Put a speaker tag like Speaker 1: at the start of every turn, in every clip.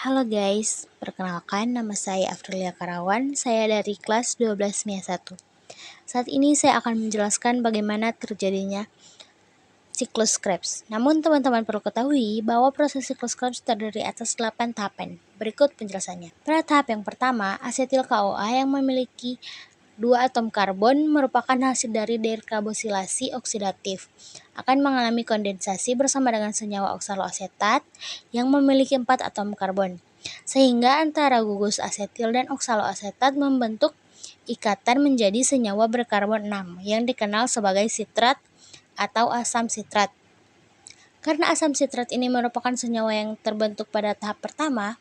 Speaker 1: Halo guys, perkenalkan nama saya Afrilia Karawan, saya dari kelas 12 MIA 1. Saat ini saya akan menjelaskan bagaimana terjadinya siklus Krebs. Namun teman-teman perlu ketahui bahwa proses siklus Krebs terdiri atas 8 tahapan. Berikut penjelasannya. Pada tahap yang pertama, asetil KOA yang memiliki 2 atom karbon merupakan hasil dari dekarbosilasi oksidatif. Akan mengalami kondensasi bersama dengan senyawa oksaloasetat yang memiliki 4 atom karbon. Sehingga antara gugus asetil dan oksaloasetat membentuk ikatan menjadi senyawa berkarbon 6 yang dikenal sebagai sitrat atau asam sitrat. Karena asam sitrat ini merupakan senyawa yang terbentuk pada tahap pertama,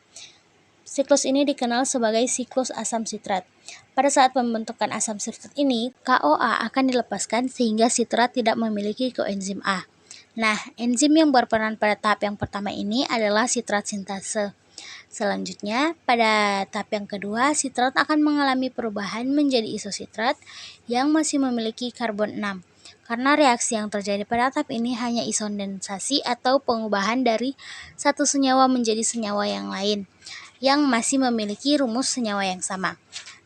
Speaker 1: siklus ini dikenal sebagai siklus asam sitrat. Pada saat pembentukan asam sitrat ini, KOA akan dilepaskan sehingga sitrat tidak memiliki koenzim A. Nah, enzim yang berperan pada tahap yang pertama ini adalah sitrat sintase. Selanjutnya, pada tahap yang kedua, sitrat akan mengalami perubahan menjadi isositrat yang masih memiliki karbon 6. Karena reaksi yang terjadi pada tahap ini hanya isondensasi atau pengubahan dari satu senyawa menjadi senyawa yang lain yang masih memiliki rumus senyawa yang sama.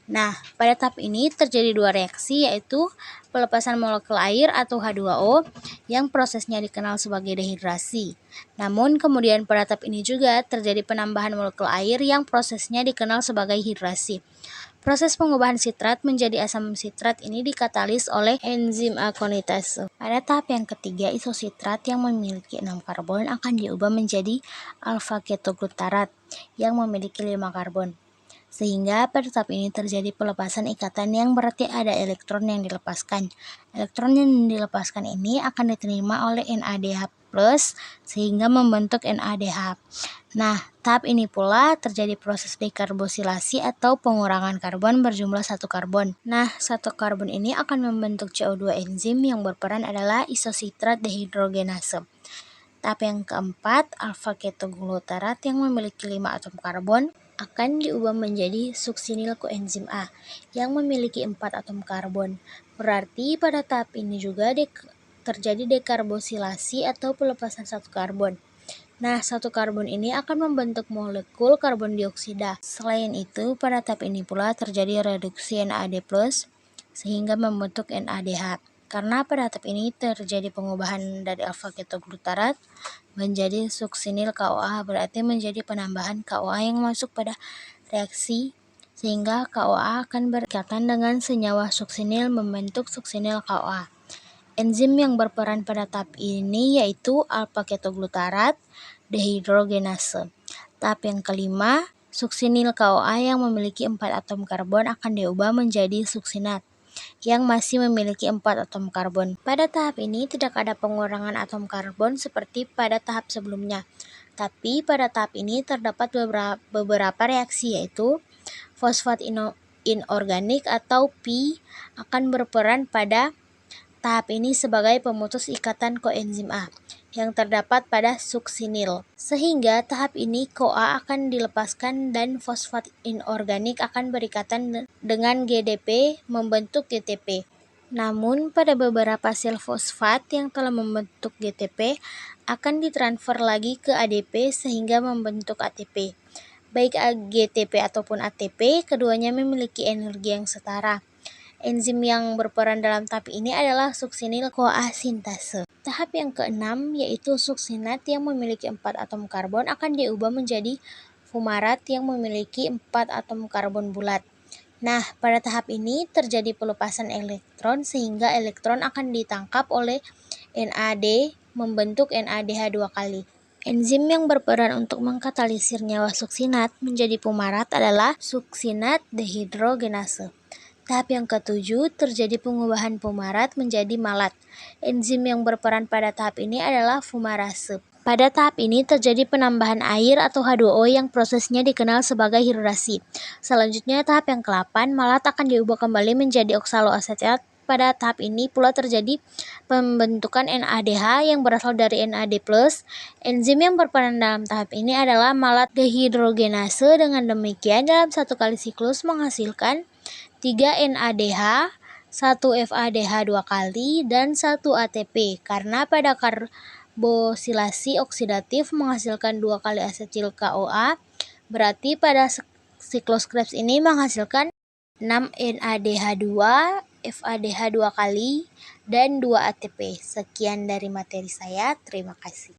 Speaker 1: Nah, pada tahap ini terjadi dua reaksi, yaitu pelepasan molekul air atau H2O yang prosesnya dikenal sebagai dehidrasi. Namun kemudian pada tahap ini juga terjadi penambahan molekul air yang prosesnya dikenal sebagai hidrasi. Proses pengubahan sitrat menjadi asam sitrat ini dikatalis oleh enzim akonitase. Pada tahap yang ketiga, isositrat yang memiliki 6 karbon akan diubah menjadi alfa ketoglutarat yang memiliki 5 karbon. Sehingga pada tahap ini terjadi pelepasan ikatan yang berarti ada elektron yang dilepaskan. Elektron yang dilepaskan ini akan diterima oleh NADH+, sehingga membentuk NADH. Nah, tahap ini pula terjadi proses dekarbosilasi atau pengurangan karbon berjumlah 1 karbon. Nah, 1 karbon ini akan membentuk CO2 enzim yang berperan adalah isositrat dehidrogenase. Tahap yang keempat, alfa ketoglutarat yang memiliki 5 atom karbon akan diubah menjadi suksinil koenzim A yang memiliki 4 atom karbon. Berarti pada tahap ini juga terjadi dekarbosilasi atau pelepasan 1 karbon. Nah, 1 karbon ini akan membentuk molekul karbon dioksida. Selain itu, pada tahap ini pula terjadi reduksi NAD+, sehingga membentuk NADH. Karena pada tahap ini terjadi pengubahan dari alfa ketoglutarat menjadi suksinil KOA, berarti menjadi penambahan KOA yang masuk pada reaksi, sehingga KOA akan berikatan dengan senyawa suksinil membentuk suksinil KOA. Enzim yang berperan pada tahap ini yaitu alfa ketoglutarat dehidrogenase. Tahap yang kelima, suksinil KOA yang memiliki 4 atom karbon akan diubah menjadi suksinat yang masih memiliki 4 atom karbon. Pada tahap ini tidak ada pengurangan atom karbon seperti pada tahap sebelumnya. Tapi pada tahap ini terdapat beberapa reaksi, yaitu fosfat inorganik atau Pi akan berperan pada tahap ini sebagai pemutus ikatan koenzim A yang terdapat pada suksinil. Sehingga tahap ini KOA akan dilepaskan dan fosfat inorganik akan berikatan dengan GDP membentuk GTP. Namun pada beberapa sel fosfat yang telah membentuk GTP akan ditransfer lagi ke ADP sehingga membentuk ATP. Baik GTP ataupun ATP, keduanya memiliki energi yang setara. Enzim yang berperan dalam tahap ini adalah suksinil CoA sintase. Tahap yang keenam yaitu suksinat yang memiliki 4 atom karbon akan diubah menjadi fumarat yang memiliki 4 atom karbon bulat. Nah, pada tahap ini terjadi pelepasan elektron sehingga elektron akan ditangkap oleh NAD membentuk NADH 2 kali. Enzim yang berperan untuk mengkatalisir nyawa suksinat menjadi fumarat adalah suksinat dehidrogenase. Tahap yang ketujuh terjadi pengubahan fumarat menjadi malat. Enzim yang berperan pada tahap ini adalah fumarase. Pada tahap ini terjadi penambahan air atau H2O yang prosesnya dikenal sebagai hidrasi. Selanjutnya tahap yang ke-8, malat akan diubah kembali menjadi oksaloasetat. Pada tahap ini pula terjadi pembentukan NADH yang berasal dari NAD+. Enzim yang berperan dalam tahap ini adalah malat dehidrogenase. Dengan demikian dalam satu kali siklus menghasilkan 3 NADH, 1 FADH 2 kali, dan 1 ATP. Karena pada karbosilasi oksidatif menghasilkan 2 kali asetil KOA, Berarti pada siklus Krebs ini menghasilkan 6 NADH2, FADH 2 kali, dan 2 ATP. Sekian dari materi saya, terima kasih.